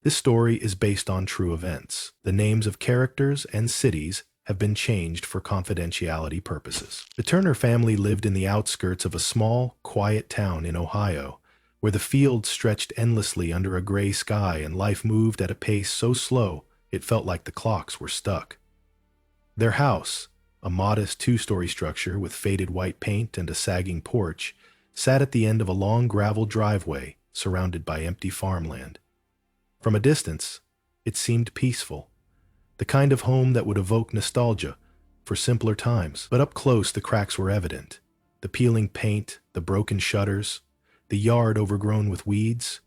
This story is based on true events. The names of characters and cities have been changed for confidentiality purposes. The Turner family lived in the outskirts of a small, quiet town in Ohio, where the fields stretched endlessly under a gray sky and life moved at a pace so slow it felt like the clocks were stuck. Their house, a modest two-story structure with faded white paint and a sagging porch, sat at the end of a long gravel driveway surrounded by empty farmland. From a distance, it seemed peaceful, the kind of home that would evoke nostalgia for simpler times. But up close, the cracks were evident. The peeling paint, the broken shutters, the yard overgrown with weeds.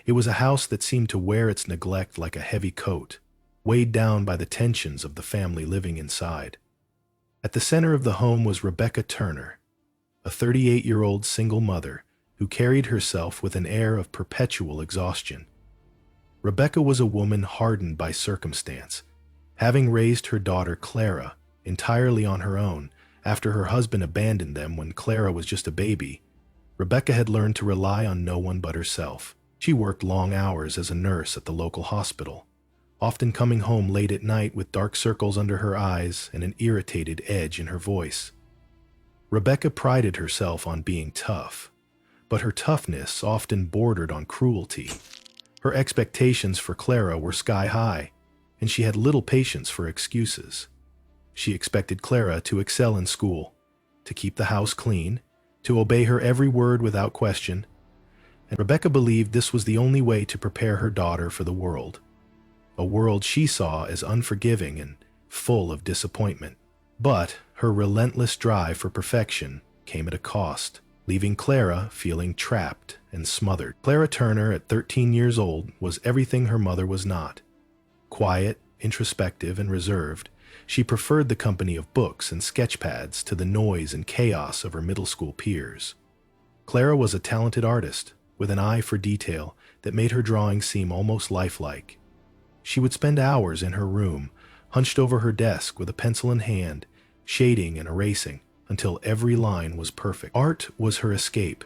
It was a house that seemed to wear its neglect like a heavy coat, weighed down by the tensions of the family living inside. At the center of the home was Rebecca Turner, a 38-year-old single mother who carried herself with an air of perpetual exhaustion. Rebecca was a woman hardened by circumstance, having raised her daughter Clara entirely on her own after her husband abandoned them when Clara was just a baby. Rebecca had learned to rely on no one but herself. She worked long hours as a nurse at the local hospital, often coming home late at night with dark circles under her eyes and an irritated edge in her voice. Rebecca prided herself on being tough, but her toughness often bordered on cruelty. Her expectations for Clara were sky high, and she had little patience for excuses. She expected Clara to excel in school, to keep the house clean, to obey her every word without question, and Rebecca believed this was the only way to prepare her daughter for the world, a world she saw as unforgiving and full of disappointment. But her relentless drive for perfection came at a cost, leaving Clara feeling trapped and smothered. Clara Turner, at 13 years old, was everything her mother was not. Quiet, introspective, and reserved, she preferred the company of books and sketchpads to the noise and chaos of her middle school peers. Clara was a talented artist, with an eye for detail that made her drawing seem almost lifelike. She would spend hours in her room, hunched over her desk with a pencil in hand, shading and erasing until every line was perfect. Art was her escape,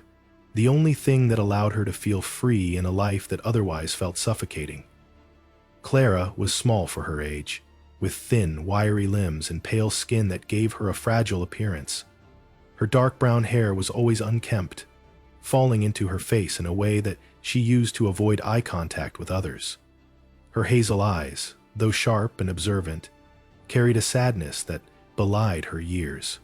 the only thing that allowed her to feel free in a life that otherwise felt suffocating. Clara was small for her age, with thin, wiry limbs and pale skin that gave her a fragile appearance. Her dark brown hair was always unkempt, falling into her face in a way that she used to avoid eye contact with others. Her hazel eyes, though sharp and observant, carried a sadness that belied her years.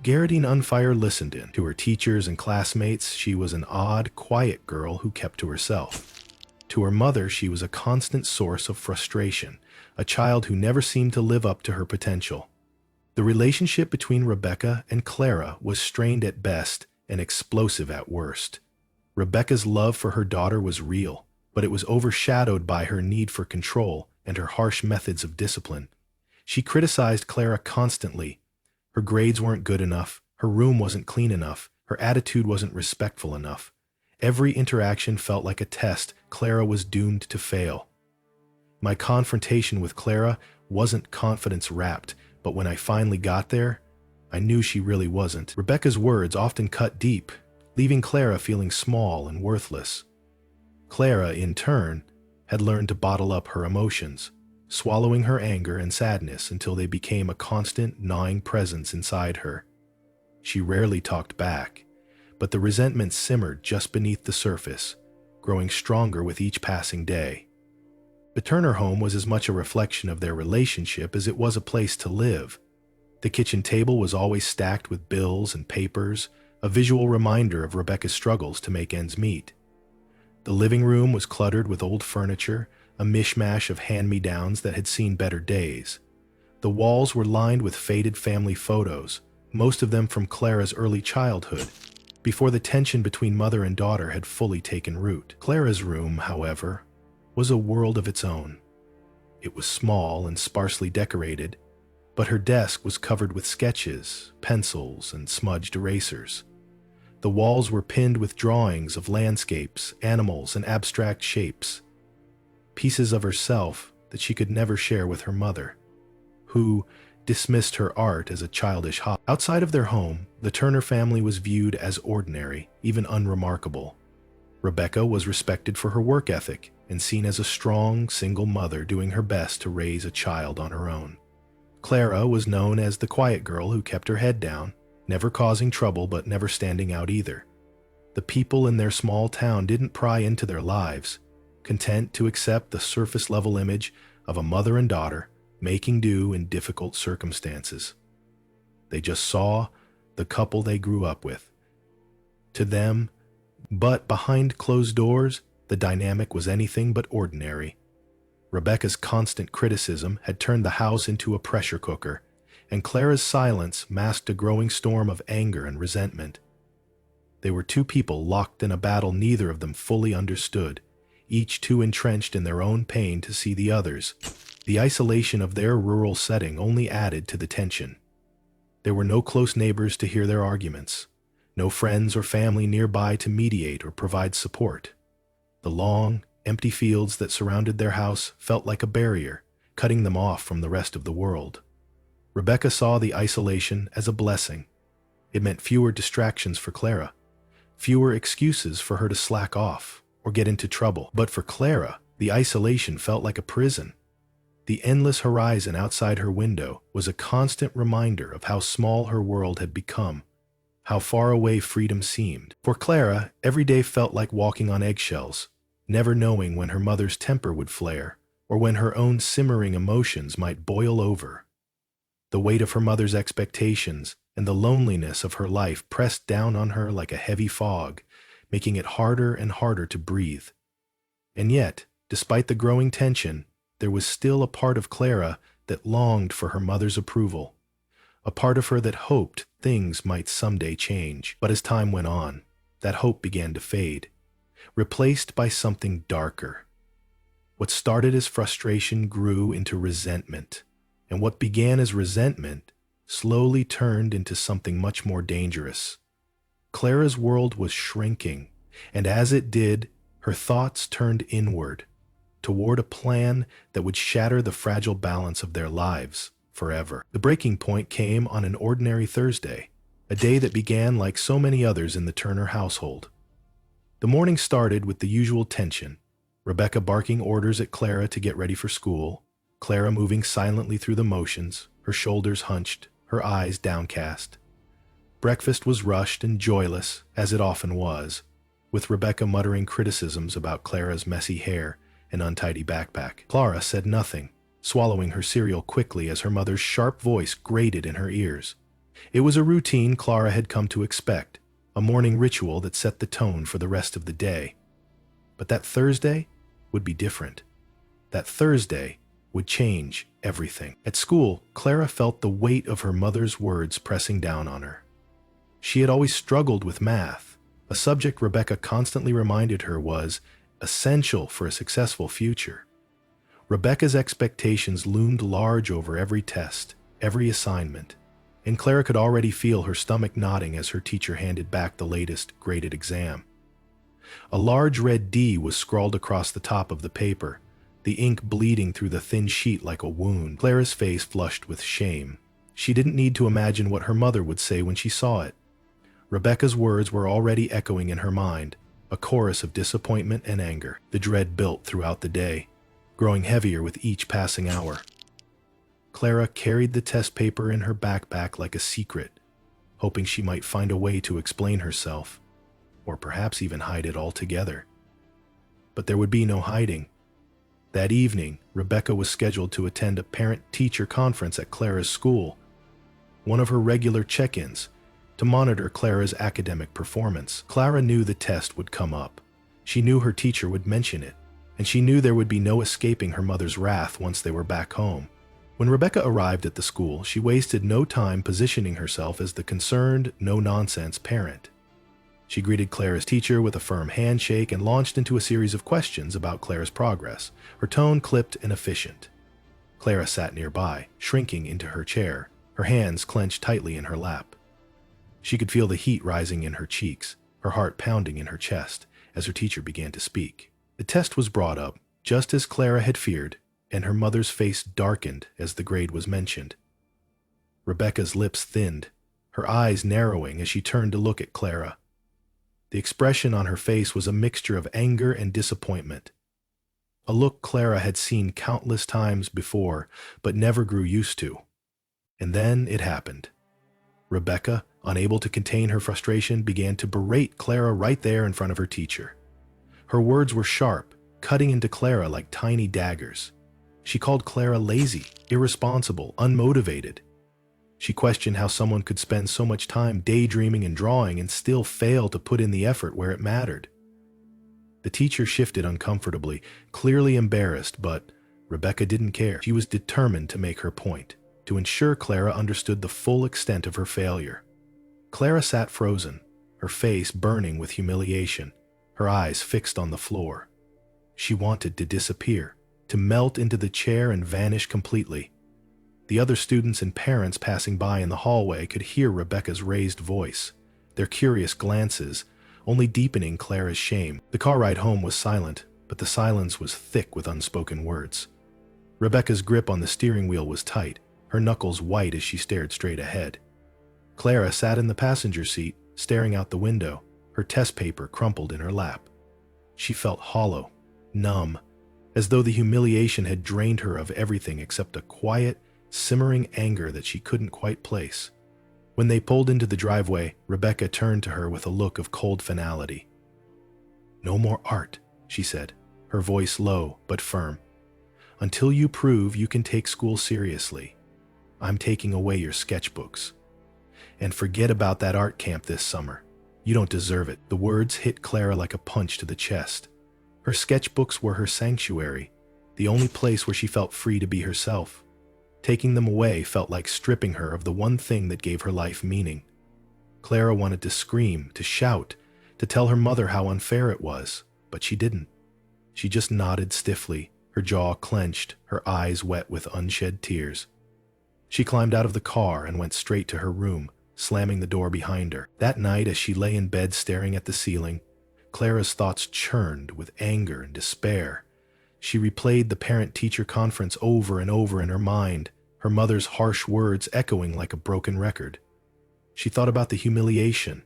Geraldine Unfire listened in. To her teachers and classmates, she was an odd, quiet girl who kept to herself. To her mother, she was a constant source of frustration, a child who never seemed to live up to her potential. The relationship between Rebecca and Clara was strained at best and explosive at worst. Rebecca's love for her daughter was real, but it was overshadowed by her need for control and her harsh methods of discipline. She criticized Clara constantly. Her grades weren't good enough, her room wasn't clean enough, her attitude wasn't respectful enough. Every interaction felt like a test Clara was doomed to fail. My confrontation with Clara wasn't confidence-wrapped, but when I finally got there, I knew she really wasn't. Rebecca's words often cut deep, leaving Clara feeling small and worthless. Clara, in turn, had learned to bottle up her emotions, swallowing her anger and sadness until they became a constant, gnawing presence inside her. She rarely talked back, but the resentment simmered just beneath the surface, growing stronger with each passing day. The Turner home was as much a reflection of their relationship as it was a place to live. The kitchen table was always stacked with bills and papers, a visual reminder of Rebecca's struggles to make ends meet. The living room was cluttered with old furniture, a mishmash of hand-me-downs that had seen better days. The walls were lined with faded family photos, most of them from Clara's early childhood, before the tension between mother and daughter had fully taken root. Clara's room, however, was a world of its own. It was small and sparsely decorated, but her desk was covered with sketches, pencils, and smudged erasers. The walls were pinned with drawings of landscapes, animals, and abstract shapes, pieces of herself that she could never share with her mother, who dismissed her art as a childish hobby. Outside of their home, the Turner family was viewed as ordinary, even unremarkable. Rebecca was respected for her work ethic and seen as a strong, single mother doing her best to raise a child on her own. Clara was known as the quiet girl who kept her head down, never causing trouble but never standing out either. The people in their small town didn't pry into their lives, content to accept the surface-level image of a mother and daughter making do in difficult circumstances. They just saw the couple they grew up with. To them, but behind closed doors, the dynamic was anything but ordinary. Rebecca's constant criticism had turned the house into a pressure cooker, and Clara's silence masked a growing storm of anger and resentment. They were two people locked in a battle neither of them fully understood, each too entrenched in their own pain to see the others. The isolation of their rural setting only added to the tension. There were no close neighbors to hear their arguments, no friends or family nearby to mediate or provide support. The long, empty fields that surrounded their house felt like a barrier, cutting them off from the rest of the world. Rebecca saw the isolation as a blessing. It meant fewer distractions for Clara, fewer excuses for her to slack off or get into trouble. But for Clara, the isolation felt like a prison. The endless horizon outside her window was a constant reminder of how small her world had become, how far away freedom seemed. For Clara, every day felt like walking on eggshells, never knowing when her mother's temper would flare or when her own simmering emotions might boil over. The weight of her mother's expectations and the loneliness of her life pressed down on her like a heavy fog, making it harder and harder to breathe. And yet, despite the growing tension, there was still a part of Clara that longed for her mother's approval, a part of her that hoped things might someday change. But as time went on, that hope began to fade, replaced by something darker. What started as frustration grew into resentment, and what began as resentment slowly turned into something much more dangerous. Clara's world was shrinking, and as it did, her thoughts turned inward, toward a plan that would shatter the fragile balance of their lives forever. The breaking point came on an ordinary Thursday, a day that began like so many others in the Turner household. The morning started with the usual tension, Rebecca barking orders at Clara to get ready for school, Clara moving silently through the motions, her shoulders hunched, her eyes downcast. Breakfast was rushed and joyless, as it often was, with Rebecca muttering criticisms about Clara's messy hair and untidy backpack. Clara said nothing, swallowing her cereal quickly as her mother's sharp voice grated in her ears. It was a routine Clara had come to expect, a morning ritual that set the tone for the rest of the day. But that Thursday would be different. That Thursday would change everything. At school, Clara felt the weight of her mother's words pressing down on her. She had always struggled with math, a subject Rebecca constantly reminded her was essential for a successful future. Rebecca's expectations loomed large over every test, every assignment, and Clara could already feel her stomach knotting as her teacher handed back the latest graded exam. A large red D was scrawled across the top of the paper, the ink bleeding through the thin sheet like a wound. Clara's face flushed with shame. She didn't need to imagine what her mother would say when she saw it. Rebecca's words were already echoing in her mind, a chorus of disappointment and anger. The dread built throughout the day, growing heavier with each passing hour. Clara carried the test paper in her backpack like a secret, hoping she might find a way to explain herself, or perhaps even hide it altogether. But there would be no hiding. That evening, Rebecca was scheduled to attend a parent-teacher conference at Clara's school, one of her regular check-ins, to monitor Clara's academic performance. Clara knew the test would come up. She knew her teacher would mention it, and she knew there would be no escaping her mother's wrath once they were back home. When Rebecca arrived at the school, she wasted no time positioning herself as the concerned, no-nonsense parent. She greeted Clara's teacher with a firm handshake and launched into a series of questions about Clara's progress, her tone clipped and efficient. Clara sat nearby, shrinking into her chair, her hands clenched tightly in her lap. She could feel the heat rising in her cheeks, her heart pounding in her chest, as her teacher began to speak. The test was brought up, just as Clara had feared, and her mother's face darkened as the grade was mentioned. Rebecca's lips thinned, her eyes narrowing as she turned to look at Clara. The expression on her face was a mixture of anger and disappointment, a look Clara had seen countless times before but never grew used to. And then it happened. Rebecca, unable to contain her frustration, began to berate Clara right there in front of her teacher. Her words were sharp, cutting into Clara like tiny daggers. She called Clara lazy, irresponsible, unmotivated. She questioned how someone could spend so much time daydreaming and drawing and still fail to put in the effort where it mattered. The teacher shifted uncomfortably, clearly embarrassed, but Rebecca didn't care. She was determined to make her point, to ensure Clara understood the full extent of her failure. Clara sat frozen, her face burning with humiliation, her eyes fixed on the floor. She wanted to disappear, to melt into the chair and vanish completely. The other students and parents passing by in the hallway could hear Rebecca's raised voice, their curious glances only deepening Clara's shame. The car ride home was silent, but the silence was thick with unspoken words. Rebecca's grip on the steering wheel was tight, her knuckles white as she stared straight ahead. Clara sat in the passenger seat, staring out the window, her test paper crumpled in her lap. She felt hollow, numb, as though the humiliation had drained her of everything except a quiet, simmering anger that she couldn't quite place. When they pulled into the driveway, Rebecca turned to her with a look of cold finality. "No more art," she said, her voice low but firm. "Until you prove you can take school seriously, I'm taking away your sketchbooks. And forget about that art camp this summer. You don't deserve it." The words hit Clara like a punch to the chest. Her sketchbooks were her sanctuary, the only place where she felt free to be herself. Taking them away felt like stripping her of the one thing that gave her life meaning. Clara wanted to scream, to shout, to tell her mother how unfair it was, but she didn't. She just nodded stiffly, her jaw clenched, her eyes wet with unshed tears. She climbed out of the car and went straight to her room, slamming the door behind her. That night, as she lay in bed staring at the ceiling, Clara's thoughts churned with anger and despair. She replayed the parent-teacher conference over and over in her mind, her mother's harsh words echoing like a broken record. She thought about the humiliation,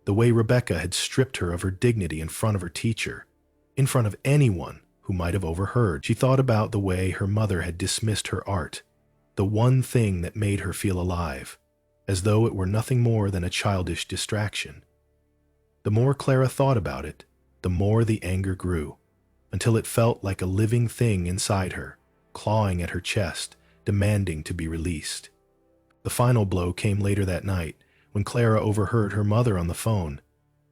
the way Rebecca had stripped her of her dignity in front of her teacher, in front of anyone who might have overheard. She thought about the way her mother had dismissed her art, the one thing that made her feel alive, as though it were nothing more than a childish distraction. The more Clara thought about it, the more the anger grew, until it felt like a living thing inside her, clawing at her chest, demanding to be released. The final blow came later that night, when Clara overheard her mother on the phone.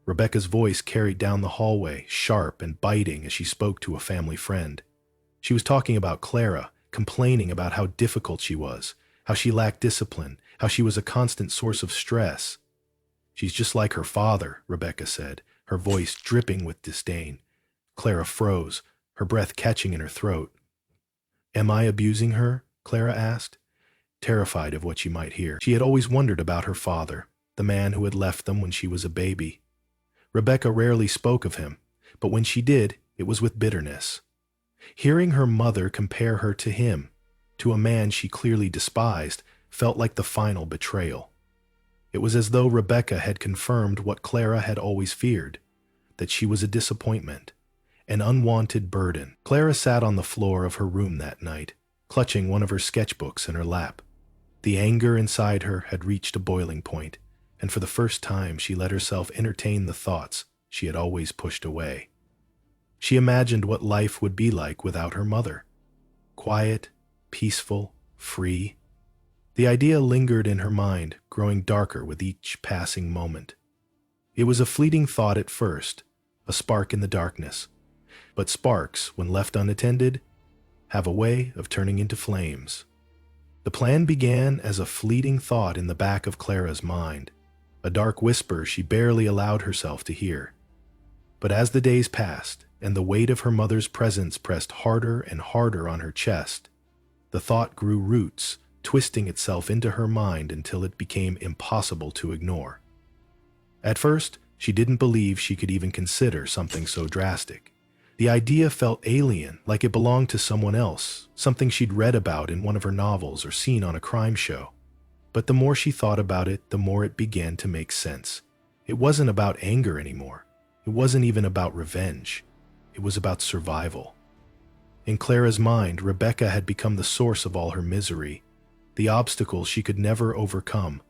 Rebecca's voice carried down the hallway, sharp and biting as she spoke to a family friend. She was talking about Clara, complaining about how difficult she was, how she lacked discipline, how she was a constant source of stress. "She's just like her father," Rebecca said, her voice dripping with disdain. Clara froze, her breath catching in her throat. "Am I abusing her?" Clara asked, terrified of what she might hear. She had always wondered about her father, the man who had left them when she was a baby. Rebecca rarely spoke of him, but when she did, it was with bitterness. Hearing her mother compare her to him, to a man she clearly despised, felt like the final betrayal. It was as though Rebecca had confirmed what Clara had always feared, that she was a disappointment, an unwanted burden. Clara sat on the floor of her room that night, clutching one of her sketchbooks in her lap. The anger inside her had reached a boiling point, and for the first time she let herself entertain the thoughts she had always pushed away. She imagined what life would be like without her mother. Quiet, peaceful, free. The idea lingered in her mind, growing darker with each passing moment. It was a fleeting thought at first, a spark in the darkness. But sparks, when left unattended, have a way of turning into flames. The plan began as a fleeting thought in the back of Clara's mind, a dark whisper she barely allowed herself to hear. But as the days passed, and the weight of her mother's presence pressed harder and harder on her chest, the thought grew roots, twisting itself into her mind until it became impossible to ignore. At first, she didn't believe she could even consider something so drastic. The idea felt alien, like it belonged to someone else, something she'd read about in one of her novels or seen on a crime show. But the more she thought about it, the more it began to make sense. It wasn't about anger anymore. It wasn't even about revenge. It was about survival. In Clara's mind, Rebecca had become the source of all her misery, the obstacle she could never overcome,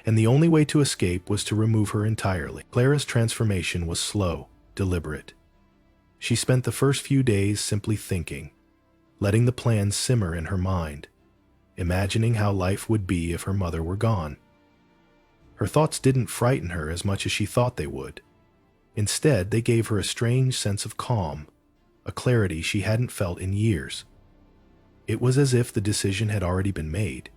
and the only way to escape was to remove her entirely. Clara's transformation was slow, deliberate. She spent the first few days simply thinking, letting the plan simmer in her mind, imagining how life would be if her mother were gone. Her thoughts didn't frighten her as much as she thought they would. Instead, they gave her a strange sense of calm, a clarity she hadn't felt in years. It was as if the decision had already been made,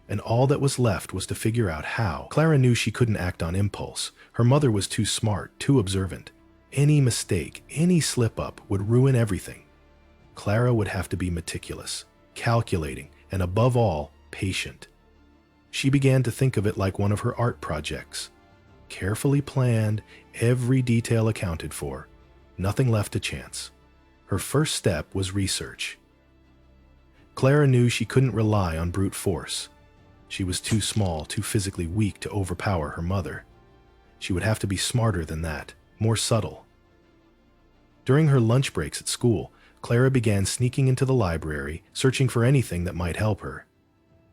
and all that was left was to figure out how. Clara knew she couldn't act on impulse. Her mother was too smart, too observant. Any mistake, any slip-up would ruin everything. Clara would have to be meticulous, calculating, and above all, patient. She began to think of it like one of her art projects. Carefully planned, every detail accounted for, nothing left to chance. Her first step was research. Clara knew she couldn't rely on brute force. She was too small, too physically weak to overpower her mother. She would have to be smarter than that, more subtle. During her lunch breaks at school, Clara began sneaking into the library, searching for anything that might help her.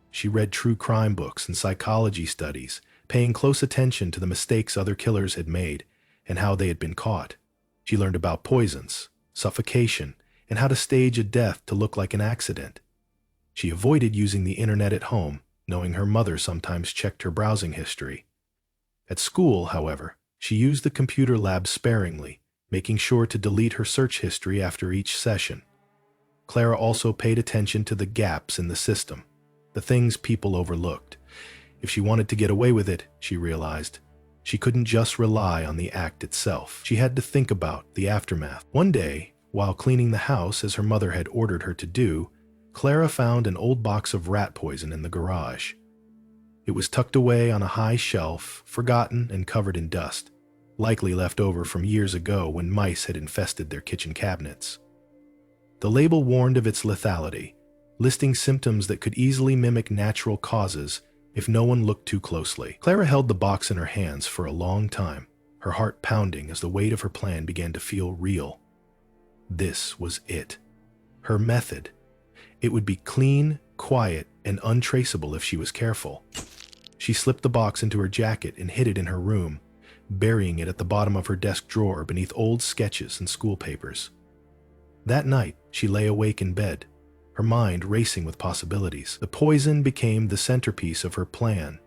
She read true crime books and psychology studies, paying close attention to the mistakes other killers had made and how they had been caught. She learned about poisons, suffocation, and how to stage a death to look like an accident. She avoided using the internet at home, knowing her mother sometimes checked her browsing history. At school, however, she used the computer lab sparingly, making sure to delete her search history after each session. Clara also paid attention to the gaps in the system, the things people overlooked. If she wanted to get away with it, she realized, she couldn't just rely on the act itself. She had to think about the aftermath. One day, while cleaning the house as her mother had ordered her to do, Clara found an old box of rat poison in the garage. It was tucked away on a high shelf, forgotten and covered in dust, likely left over from years ago when mice had infested their kitchen cabinets. The label warned of its lethality, listing symptoms that could easily mimic natural causes if no one looked too closely. Clara held the box in her hands for a long time, her heart pounding as the weight of her plan began to feel real. This was it. Her method. It would be clean, quiet, and untraceable if she was careful. She slipped the box into her jacket and hid it in her room, burying it at the bottom of her desk drawer beneath old sketches and school papers. That night, she lay awake in bed, her mind racing with possibilities. The poison became the centerpiece of her plan,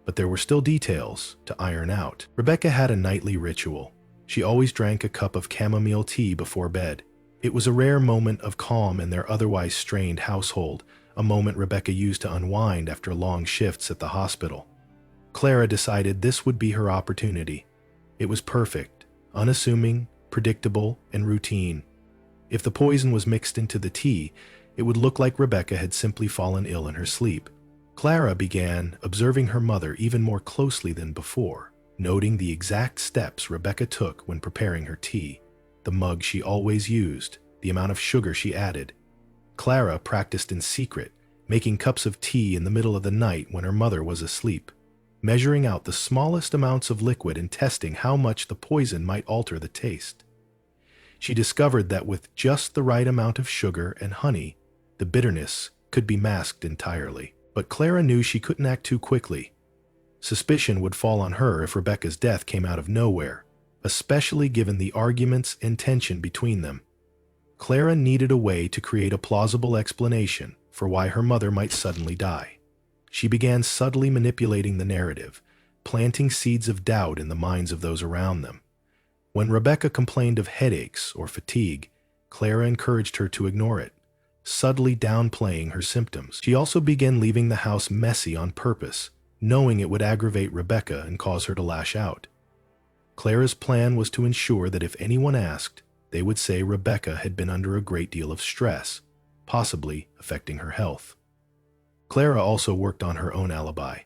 but there were still details to iron out. Rebecca had a nightly ritual. She always drank a cup of chamomile tea before bed. It was a rare moment of calm in their otherwise strained household, a moment Rebecca used to unwind after long shifts at the hospital. Clara decided this would be her opportunity. It was perfect, unassuming, predictable, and routine. If the poison was mixed into the tea, it would look like Rebecca had simply fallen ill in her sleep. Clara began observing her mother even more closely than before, noting the exact steps Rebecca took when preparing her tea, the mug she always used, the amount of sugar she added. Clara practiced in secret, making cups of tea in the middle of the night when her mother was asleep, measuring out the smallest amounts of liquid and testing how much the poison might alter the taste. She discovered that with just the right amount of sugar and honey, the bitterness could be masked entirely. But Clara knew she couldn't act too quickly. Suspicion would fall on her if Rebecca's death came out of nowhere, especially given the arguments and tension between them. Clara needed a way to create a plausible explanation for why her mother might suddenly die. She began subtly manipulating the narrative, planting seeds of doubt in the minds of those around them. When Rebecca complained of headaches or fatigue, Clara encouraged her to ignore it, subtly downplaying her symptoms. She also began leaving the house messy on purpose, knowing it would aggravate Rebecca and cause her to lash out. Clara's plan was to ensure that if anyone asked, they would say Rebecca had been under a great deal of stress, possibly affecting her health. Clara also worked on her own alibi.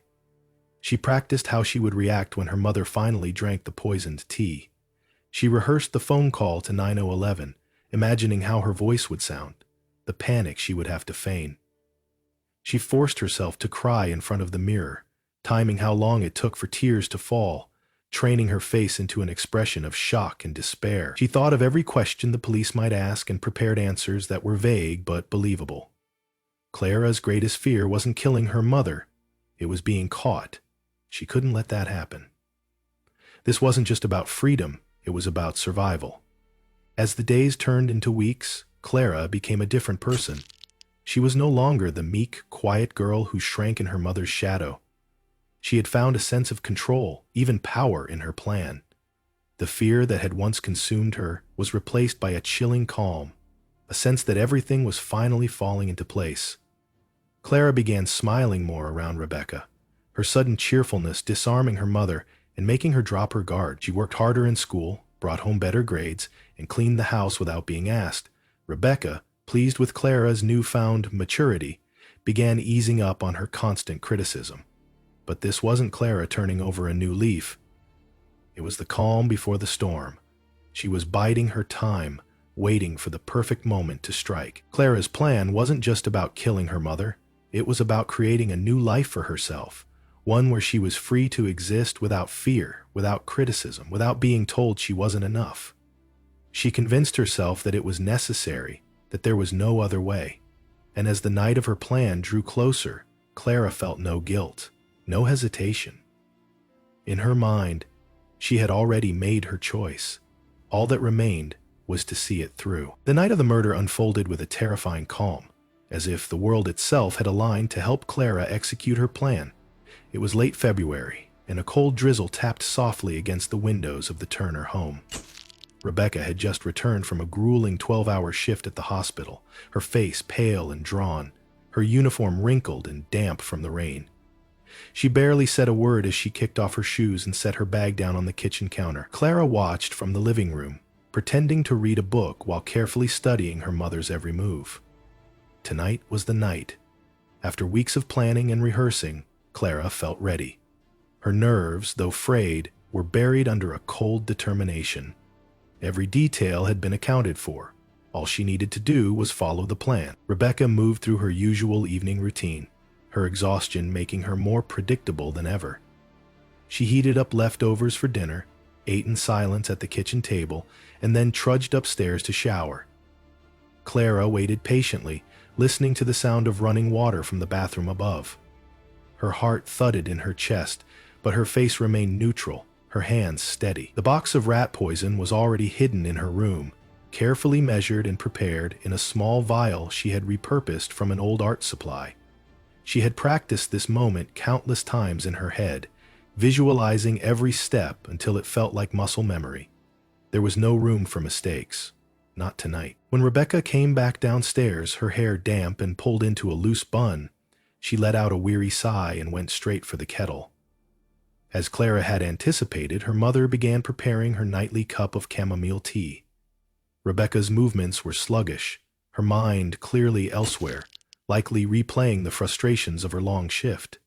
She practiced how she would react when her mother finally drank the poisoned tea. She rehearsed the phone call to 9011, imagining how her voice would sound, the panic she would have to feign. She forced herself to cry in front of the mirror, timing how long it took for tears to fall, training her face into an expression of shock and despair. She thought of every question the police might ask and prepared answers that were vague but believable. Clara's greatest fear wasn't killing her mother. It was being caught. She couldn't let that happen. This wasn't just about freedom, it was about survival. As the days turned into weeks, Clara became a different person. She was no longer the meek, quiet girl who shrank in her mother's shadow. She had found a sense of control, even power in her plan. The fear that had once consumed her was replaced by a chilling calm, a sense that everything was finally falling into place. Clara began smiling more around Rebecca, her sudden cheerfulness disarming her mother and making her drop her guard. She worked harder in school, brought home better grades, and cleaned the house without being asked. Rebecca, pleased with Clara's newfound maturity, began easing up on her constant criticism. But this wasn't Clara turning over a new leaf. It was the calm before the storm. She was biding her time, waiting for the perfect moment to strike. Clara's plan wasn't just about killing her mother. It was about creating a new life for herself, one where she was free to exist without fear, without criticism, without being told she wasn't enough. She convinced herself that it was necessary, that there was no other way. And as the night of her plan drew closer, Clara felt no guilt. No hesitation. In her mind, she had already made her choice. All that remained was to see it through. The night of the murder unfolded with a terrifying calm, as if the world itself had aligned to help Clara execute her plan. It was late February, and a cold drizzle tapped softly against the windows of the Turner home. Rebecca had just returned from a grueling 12-hour shift at the hospital, her face pale and drawn, her uniform wrinkled and damp from the rain. She barely said a word as she kicked off her shoes and set her bag down on the kitchen counter. Clara watched from the living room, pretending to read a book while carefully studying her mother's every move. Tonight was the night. After weeks of planning and rehearsing, Clara felt ready. Her nerves, though frayed, were buried under a cold determination. Every detail had been accounted for. All she needed to do was follow the plan. Rebecca moved through her usual evening routine, her exhaustion making her more predictable than ever. She heated up leftovers for dinner, ate in silence at the kitchen table, and then trudged upstairs to shower. Clara waited patiently, listening to the sound of running water from the bathroom above. Her heart thudded in her chest, but her face remained neutral, her hands steady. The box of rat poison was already hidden in her room, carefully measured and prepared in a small vial she had repurposed from an old art supply. She had practiced this moment countless times in her head, visualizing every step until it felt like muscle memory. There was no room for mistakes. Not tonight. When Rebecca came back downstairs, her hair damp and pulled into a loose bun, she let out a weary sigh and went straight for the kettle. As Clara had anticipated, her mother began preparing her nightly cup of chamomile tea. Rebecca's movements were sluggish, her mind clearly elsewhere, likely replaying the frustrations of her long shift.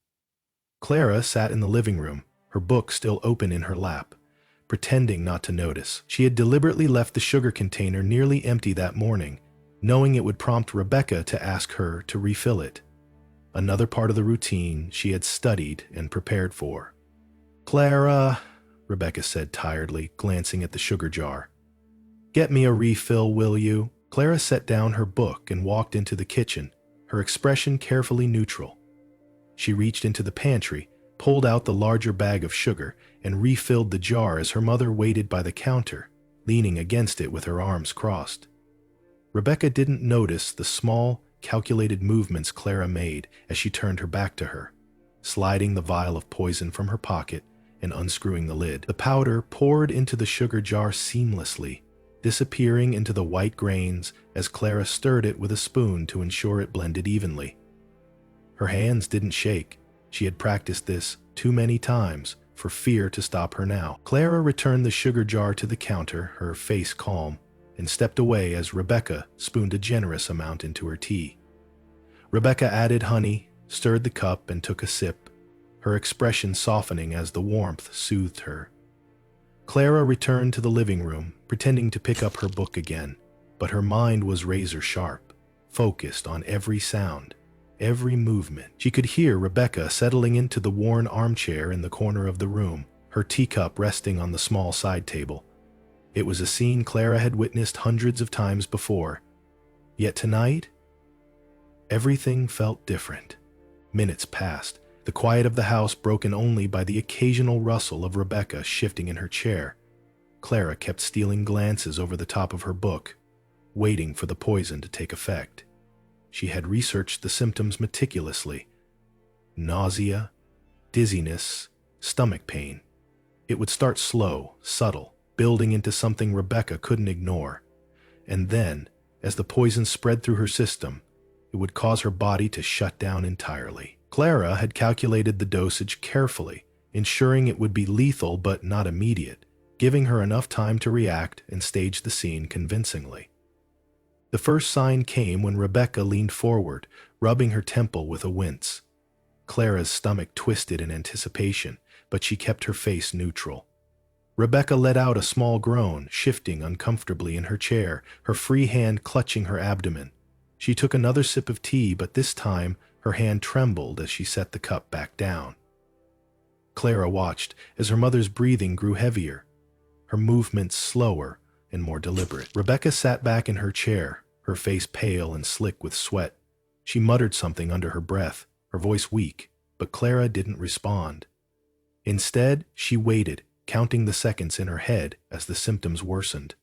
Clara sat in the living room, her book still open in her lap, pretending not to notice. She had deliberately left the sugar container nearly empty that morning, knowing it would prompt Rebecca to ask her to refill it. Another part of the routine she had studied and prepared for. "Clara," Rebecca said tiredly, glancing at the sugar jar. "Get me a refill, will you?" Clara set down her book and walked into the kitchen, her expression carefully neutral. She reached into the pantry, pulled out the larger bag of sugar, and refilled the jar as her mother waited by the counter, leaning against it with her arms crossed. Rebecca didn't notice the small, calculated movements Clara made as she turned her back to her, sliding the vial of poison from her pocket and unscrewing the lid. The powder poured into the sugar jar seamlessly, disappearing into the white grains as Clara stirred it with a spoon to ensure it blended evenly. Her hands didn't shake. She had practiced this too many times for fear to stop her now. Clara returned the sugar jar to the counter, her face calm, and stepped away as Rebecca spooned a generous amount into her tea. Rebecca added honey, stirred the cup, and took a sip, her expression softening as the warmth soothed her. Clara returned to the living room, pretending to pick up her book again, but her mind was razor-sharp, focused on every sound, every movement. She could hear Rebecca settling into the worn armchair in the corner of the room, her teacup resting on the small side table. It was a scene Clara had witnessed hundreds of times before. Yet tonight, everything felt different. Minutes passed, the quiet of the house broken only by the occasional rustle of Rebecca shifting in her chair. Clara kept stealing glances over the top of her book, waiting for the poison to take effect. She had researched the symptoms meticulously. Nausea, dizziness, stomach pain. It would start slow, subtle, building into something Rebecca couldn't ignore. And then, as the poison spread through her system, it would cause her body to shut down entirely. Clara had calculated the dosage carefully, ensuring it would be lethal but not immediate, giving her enough time to react and stage the scene convincingly. The first sign came when Rebecca leaned forward, rubbing her temple with a wince. Clara's stomach twisted in anticipation, but she kept her face neutral. Rebecca let out a small groan, shifting uncomfortably in her chair, her free hand clutching her abdomen. She took another sip of tea, but this time her hand trembled as she set the cup back down. Clara watched as her mother's breathing grew heavier, her movements slower and more deliberate. Rebecca sat back in her chair, her face pale and slick with sweat. She muttered something under her breath, her voice weak, but Clara didn't respond. Instead, she waited, counting the seconds in her head as the symptoms worsened.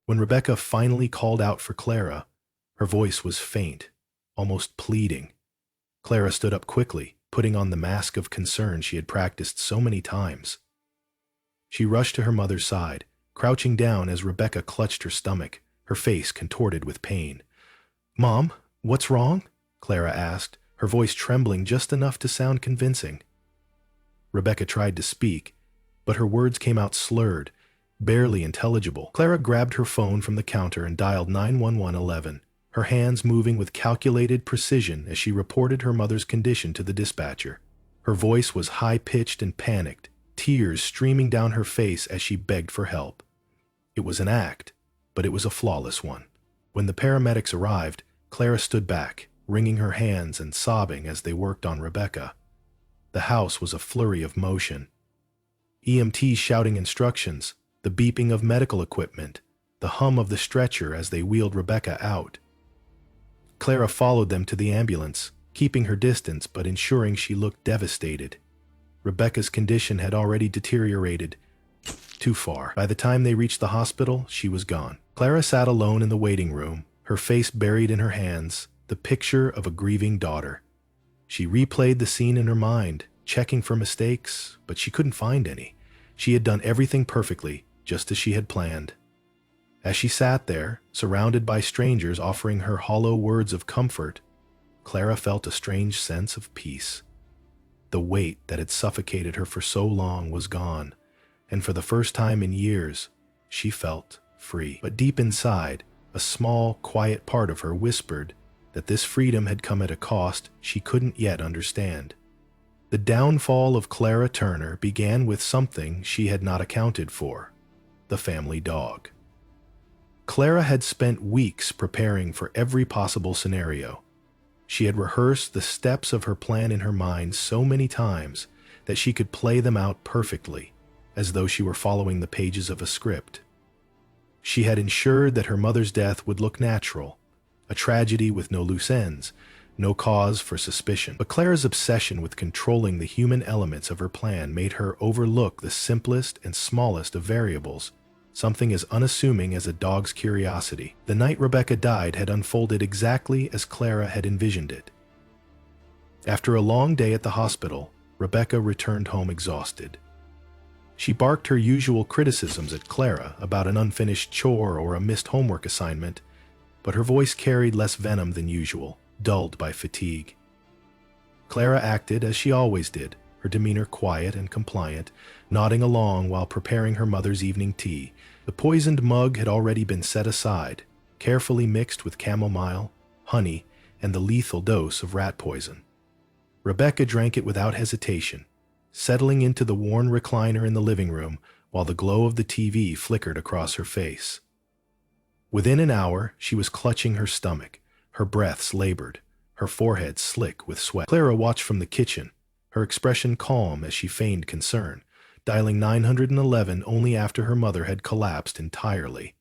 When Rebecca finally called out for Clara, her voice was faint, almost pleading. Clara stood up quickly, putting on the mask of concern she had practiced so many times. She rushed to her mother's side, crouching down as Rebecca clutched her stomach, her face contorted with pain. "Mom, what's wrong?" Clara asked, her voice trembling just enough to sound convincing. Rebecca tried to speak, but her words came out slurred, barely intelligible. Clara grabbed her phone from the counter and dialed 91111, her hands moving with calculated precision as she reported her mother's condition to the dispatcher. Her voice was high-pitched and panicked, tears streaming down her face as she begged for help. It was an act, but it was a flawless one. When the paramedics arrived, Clara stood back, wringing her hands and sobbing as they worked on Rebecca. The house was a flurry of motion. EMTs shouting instructions, the beeping of medical equipment, the hum of the stretcher as they wheeled Rebecca out. Clara followed them to the ambulance, keeping her distance but ensuring she looked devastated. Rebecca's condition had already deteriorated too far. By the time they reached the hospital, she was gone. Clara sat alone in the waiting room, her face buried in her hands, the picture of a grieving daughter. She replayed the scene in her mind, checking for mistakes, but she couldn't find any. She had done everything perfectly, just as she had planned. As she sat there, surrounded by strangers offering her hollow words of comfort, Clara felt a strange sense of peace. The weight that had suffocated her for so long was gone, and for the first time in years, she felt free. But deep inside, a small, quiet part of her whispered that this freedom had come at a cost she couldn't yet understand. The downfall of Clara Turner began with something she had not accounted for: the family dog. Clara had spent weeks preparing for every possible scenario. She had rehearsed the steps of her plan in her mind so many times that she could play them out perfectly, as though she were following the pages of a script. She had ensured that her mother's death would look natural, a tragedy with no loose ends, no cause for suspicion. But Clara's obsession with controlling the human elements of her plan made her overlook the simplest and smallest of variables, something as unassuming as a dog's curiosity. The night Rebecca died had unfolded exactly as Clara had envisioned it. After a long day at the hospital, Rebecca returned home exhausted. She barked her usual criticisms at Clara about an unfinished chore or a missed homework assignment, but her voice carried less venom than usual, dulled by fatigue. Clara acted as she always did, her demeanor quiet and compliant, nodding along while preparing her mother's evening tea. The poisoned mug had already been set aside, carefully mixed with chamomile, honey, and the lethal dose of rat poison. Rebecca drank it without hesitation, settling into the worn recliner in the living room while the glow of the TV flickered across her face. Within an hour, she was clutching her stomach, her breaths labored, her forehead slick with sweat. Clara watched from the kitchen, her expression calm as she feigned concern. dialing 911 only after her mother had collapsed entirely.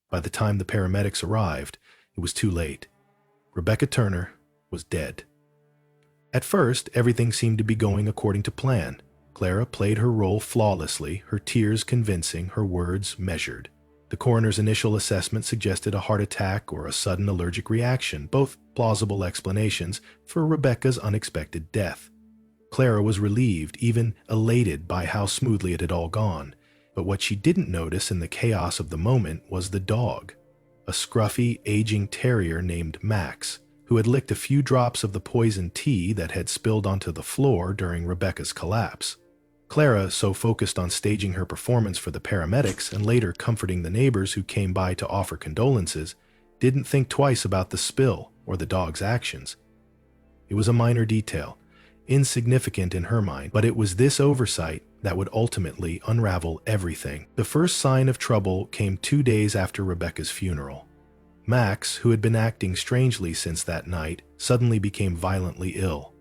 By the time the paramedics arrived, it was too late. Rebecca Turner was dead. At first, everything seemed to be going according to plan. Clara played her role flawlessly, her tears convincing, her words measured. The coroner's initial assessment suggested a heart attack or a sudden allergic reaction, both plausible explanations for Rebecca's unexpected death. Clara was relieved, even elated by how smoothly it had all gone. But what she didn't notice in the chaos of the moment was the dog, a scruffy, aging terrier named Max, who had licked a few drops of the poison tea that had spilled onto the floor during Rebecca's collapse. Clara, so focused on staging her performance for the paramedics and later comforting the neighbors who came by to offer condolences, didn't think twice about the spill or the dog's actions. It was a minor detail, insignificant in her mind, but it was this oversight that would ultimately unravel everything. The first sign of trouble came 2 days after Rebecca's funeral. Max, who had been acting strangely since that night, suddenly became violently ill.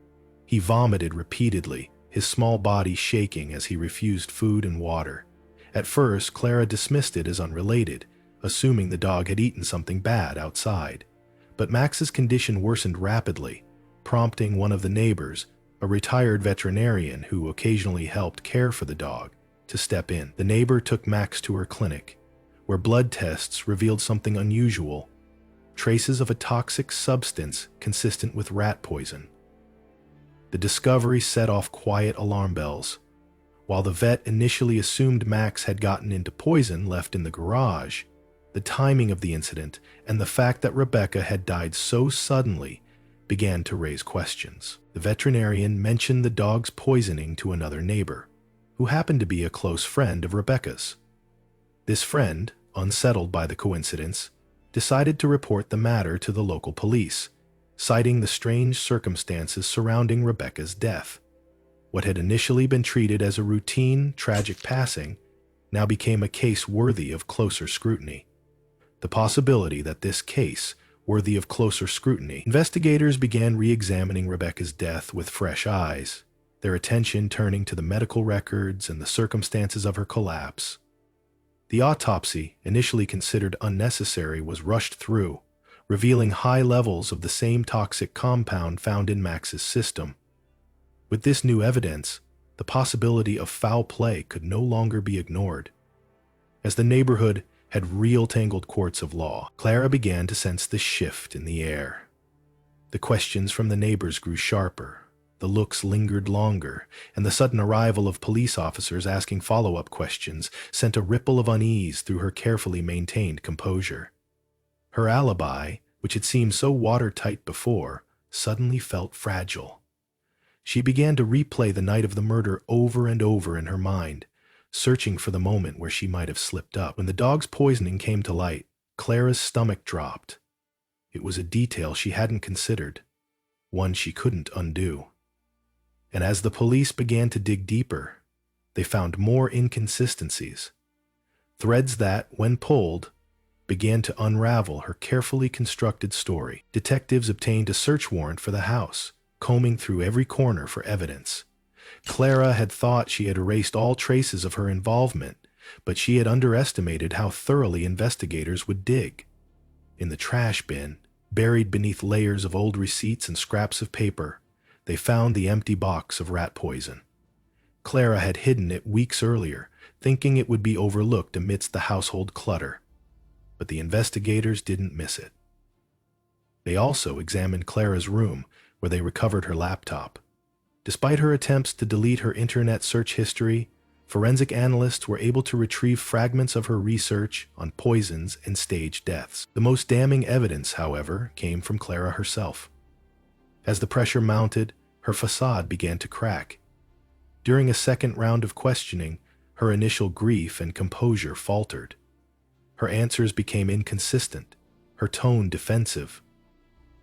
He vomited repeatedly, his small body shaking as he refused food and water. At first, Clara dismissed it as unrelated, assuming the dog had eaten something bad outside. But Max's condition worsened rapidly, prompting one of the neighbors, a retired veterinarian who occasionally helped care for the dog, to step in. The neighbor took Max to her clinic, where blood tests revealed something unusual: traces of a toxic substance consistent with rat poison. The discovery set off quiet alarm bells. While the vet initially assumed Max had gotten into poison left in the garage, the timing of the incident and the fact that Rebecca had died so suddenly began to raise questions. The veterinarian mentioned the dog's poisoning to another neighbor, who happened to be a close friend of Rebecca's. This friend, unsettled by the coincidence, decided to report the matter to the local police, citing the strange circumstances surrounding Rebecca's death. What had initially been treated as a routine, tragic passing now became a case worthy of closer scrutiny. The possibility that this case, worthy of closer scrutiny, investigators began re-examining Rebecca's death with fresh eyes, their attention turning to the medical records and the circumstances of her collapse. The autopsy, initially considered unnecessary, was rushed through, revealing high levels of the same toxic compound found in Max's system. With this new evidence, the possibility of foul play could no longer be ignored. As the neighborhood had real tangled courts of law, Clara began to sense the shift in the air. The questions from the neighbors grew sharper, the looks lingered longer, and the sudden arrival of police officers asking follow-up questions sent a ripple of unease through her carefully maintained composure. Her alibi, which had seemed so watertight before, suddenly felt fragile. She began to replay the night of the murder over and over in her mind, searching for the moment where she might have slipped up. When the dog's poisoning came to light, Clara's stomach dropped. It was a detail she hadn't considered, one she couldn't undo. And as the police began to dig deeper, they found more inconsistencies, threads that, when pulled, began to unravel her carefully constructed story. Detectives obtained a search warrant for the house, combing through every corner for evidence. Clara had thought she had erased all traces of her involvement, but she had underestimated how thoroughly investigators would dig. In the trash bin, buried beneath layers of old receipts and scraps of paper, they found the empty box of rat poison. Clara had hidden it weeks earlier, thinking it would be overlooked amidst the household clutter. But the investigators didn't miss it. They also examined Clara's room, where they recovered her laptop. Despite her attempts to delete her internet search history, forensic analysts were able to retrieve fragments of her research on poisons and staged deaths. The most damning evidence, however, came from Clara herself. As the pressure mounted, her facade began to crack. During a second round of questioning, her initial grief and composure faltered. Her answers became inconsistent, her tone defensive.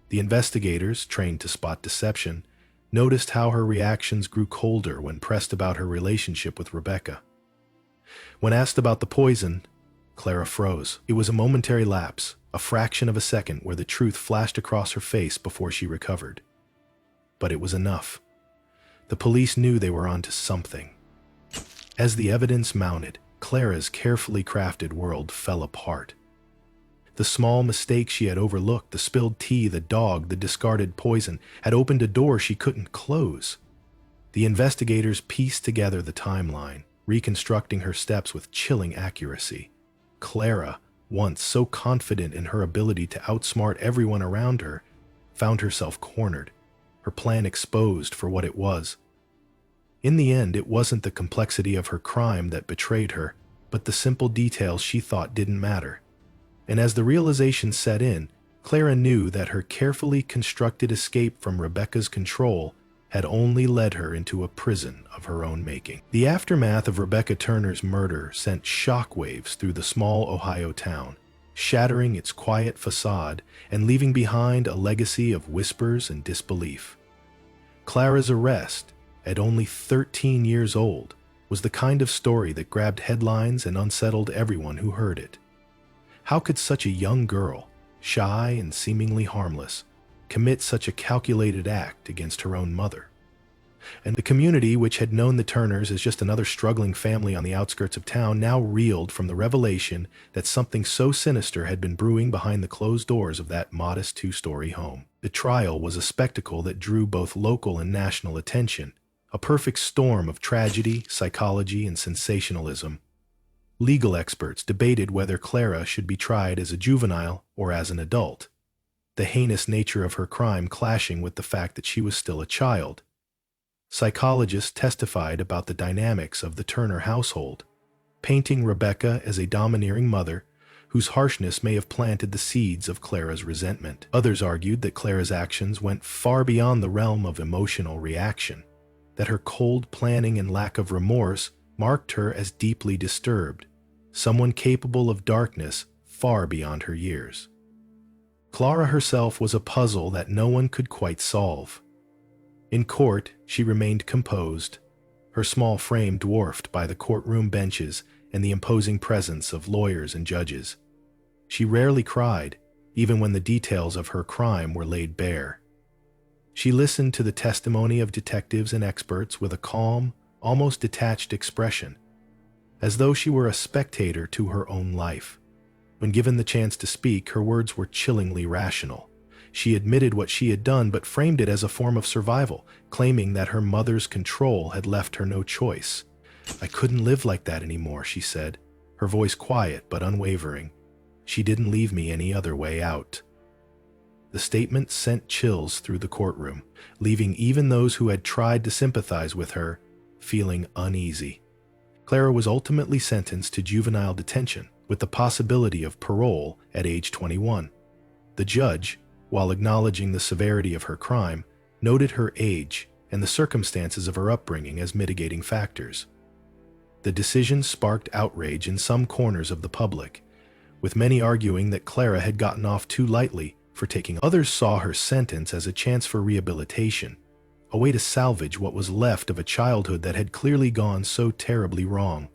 The investigators, trained to spot deception, noticed how her reactions grew colder when pressed about her relationship with Rebecca. When asked about the poison, Clara froze. It was a momentary lapse, a fraction of a second where the truth flashed across her face before she recovered. But it was enough. The police knew they were onto something. As the evidence mounted, Clara's carefully crafted world fell apart. The small mistakes she had overlooked, the spilled tea, the dog, the discarded poison, had opened a door she couldn't close. The investigators pieced together the timeline, reconstructing her steps with chilling accuracy. Clara, once so confident in her ability to outsmart everyone around her, found herself cornered, her plan exposed for what it was. In the end, it wasn't the complexity of her crime that betrayed her, but the simple details she thought didn't matter. And as the realization set in, Clara knew that her carefully constructed escape from Rebecca's control had only led her into a prison of her own making. The aftermath of Rebecca Turner's murder sent shockwaves through the small Ohio town, shattering its quiet facade and leaving behind a legacy of whispers and disbelief. Clara's arrest, at only 13 years old, was the kind of story that grabbed headlines and unsettled everyone who heard it. How could such a young girl, shy and seemingly harmless, commit such a calculated act against her own mother? And the community, which had known the Turners as just another struggling family on the outskirts of town, now reeled from the revelation that something so sinister had been brewing behind the closed doors of that modest two-story home. The trial was a spectacle that drew both local and national attention, a perfect storm of tragedy, psychology, and sensationalism. Legal experts debated whether Clara should be tried as a juvenile or as an adult, the heinous nature of her crime clashing with the fact that she was still a child. Psychologists testified about the dynamics of the Turner household, painting Rebecca as a domineering mother whose harshness may have planted the seeds of Clara's resentment. Others argued that Clara's actions went far beyond the realm of emotional reaction, that her cold planning and lack of remorse marked her as deeply disturbed, someone capable of darkness far beyond her years. Clara herself was a puzzle that no one could quite solve. In court, she remained composed, her small frame dwarfed by the courtroom benches and the imposing presence of lawyers and judges. She rarely cried, even when the details of her crime were laid bare. She listened to the testimony of detectives and experts with a calm, almost detached expression, as though she were a spectator to her own life. When given the chance to speak, her words were chillingly rational. She admitted what she had done, but framed it as a form of survival, claiming that her mother's control had left her no choice. "I couldn't live like that anymore," she said, her voice quiet but unwavering. "She didn't leave me any other way out." The statement sent chills through the courtroom, leaving even those who had tried to sympathize with her feeling uneasy. Clara was ultimately sentenced to juvenile detention, with the possibility of parole at age 21. The judge, while acknowledging the severity of her crime, noted her age and the circumstances of her upbringing as mitigating factors. The decision sparked outrage in some corners of the public, with many arguing that Clara had gotten off too lightly for taking. Others saw her sentence as a chance for rehabilitation, a way to salvage what was left of a childhood that had clearly gone so terribly wrong.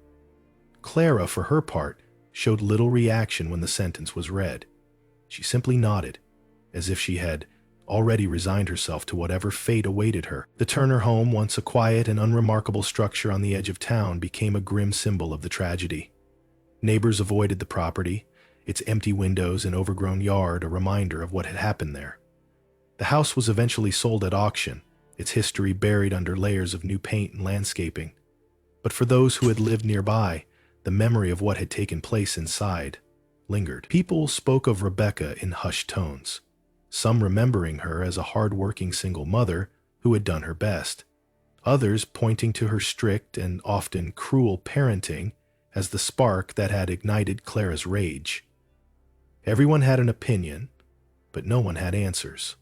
Clara, for her part, showed little reaction when the sentence was read. She simply nodded, as if she had already resigned herself to whatever fate awaited her. The Turner home, once a quiet and unremarkable structure on the edge of town, became a grim symbol of the tragedy. Neighbors avoided the property, its empty windows and overgrown yard a reminder of what had happened there. The house was eventually sold at auction, its history buried under layers of new paint and landscaping. But for those who had lived nearby, the memory of what had taken place inside lingered. People spoke of Rebecca in hushed tones, some remembering her as a hard-working single mother who had done her best, others pointing to her strict and often cruel parenting as the spark that had ignited Clara's rage. Everyone had an opinion, but no one had answers.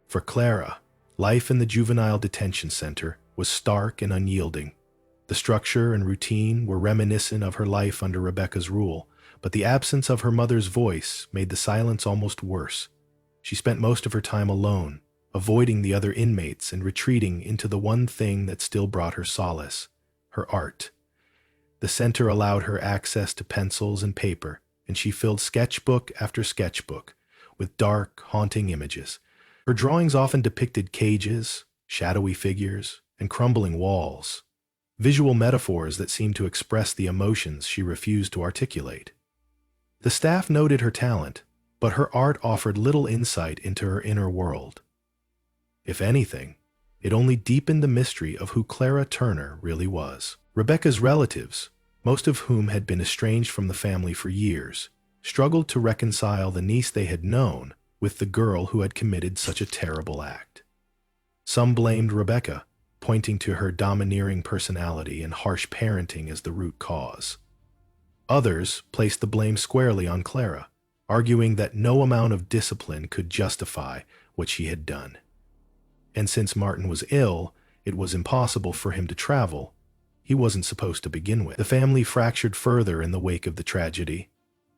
For Clara, life in the juvenile detention center was stark and unyielding. The structure and routine were reminiscent of her life under Rebecca's rule, but the absence of her mother's voice made the silence almost worse. She spent most of her time alone, avoiding the other inmates and retreating into the one thing that still brought her solace: her art. The center allowed her access to pencils and paper, and she filled sketchbook after sketchbook with dark, haunting images. Her drawings often depicted cages, shadowy figures, and crumbling walls. visual metaphors that seemed to express the emotions she refused to articulate. The staff noted her talent, but her art offered little insight into her inner world. If anything, it only deepened the mystery of who Clara Turner really was. Rebecca's relatives, most of whom had been estranged from the family for years, struggled to reconcile the niece they had known with the girl who had committed such a terrible act. Some blamed Rebecca, pointing to her domineering personality and harsh parenting as the root cause. Others placed the blame squarely on Clara, arguing that no amount of discipline could justify what she had done. And since Martin was ill, it was impossible for him to travel. He wasn't supposed to begin with. The family fractured further in the wake of the tragedy,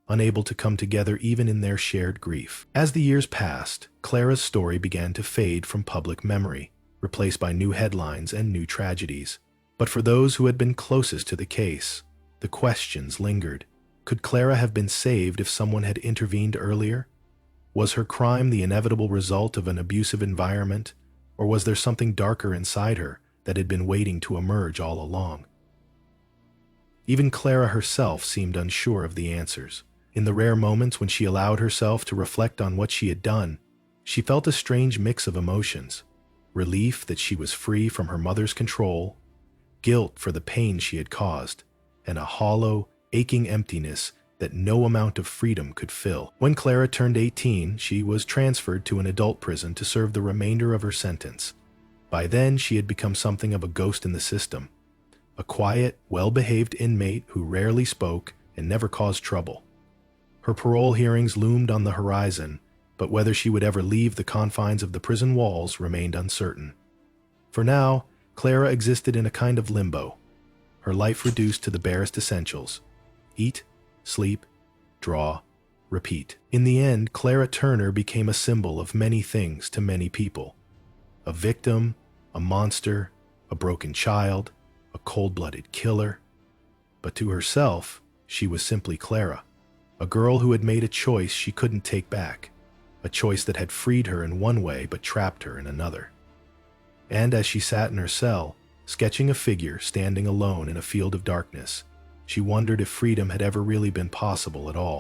unable to come together even in their shared grief. As the years passed, Clara's story began to fade from public memory, replaced by new headlines and new tragedies. But for those who had been closest to the case, the questions lingered. Could Clara have been saved if someone had intervened earlier? Was her crime the inevitable result of an abusive environment, or was there something darker inside her that had been waiting to emerge all along? Even Clara herself seemed unsure of the answers. In the rare moments when she allowed herself to reflect on what she had done, she felt a strange mix of emotions: relief that she was free from her mother's control, guilt for the pain she had caused, and a hollow, aching emptiness that no amount of freedom could fill. When Clara turned 18, she was transferred to an adult prison to serve the remainder of her sentence. By then, she had become something of a ghost in the system, a quiet, well-behaved inmate who rarely spoke and never caused trouble. Her parole hearings loomed on the horizon, but whether she would ever leave the confines of the prison walls remained uncertain. For now, Clara existed in a kind of limbo, her life reduced to the barest essentials: eat, sleep, draw, repeat. In the end, Clara Turner became a symbol of many things to many people: a victim, a monster, a broken child, a cold-blooded killer. But to herself, she was simply Clara, a girl who had made a choice she couldn't take back, a choice that had freed her in one way but trapped her in another. And as she sat in her cell, sketching a figure standing alone in a field of darkness, she wondered if freedom had ever really been possible at all.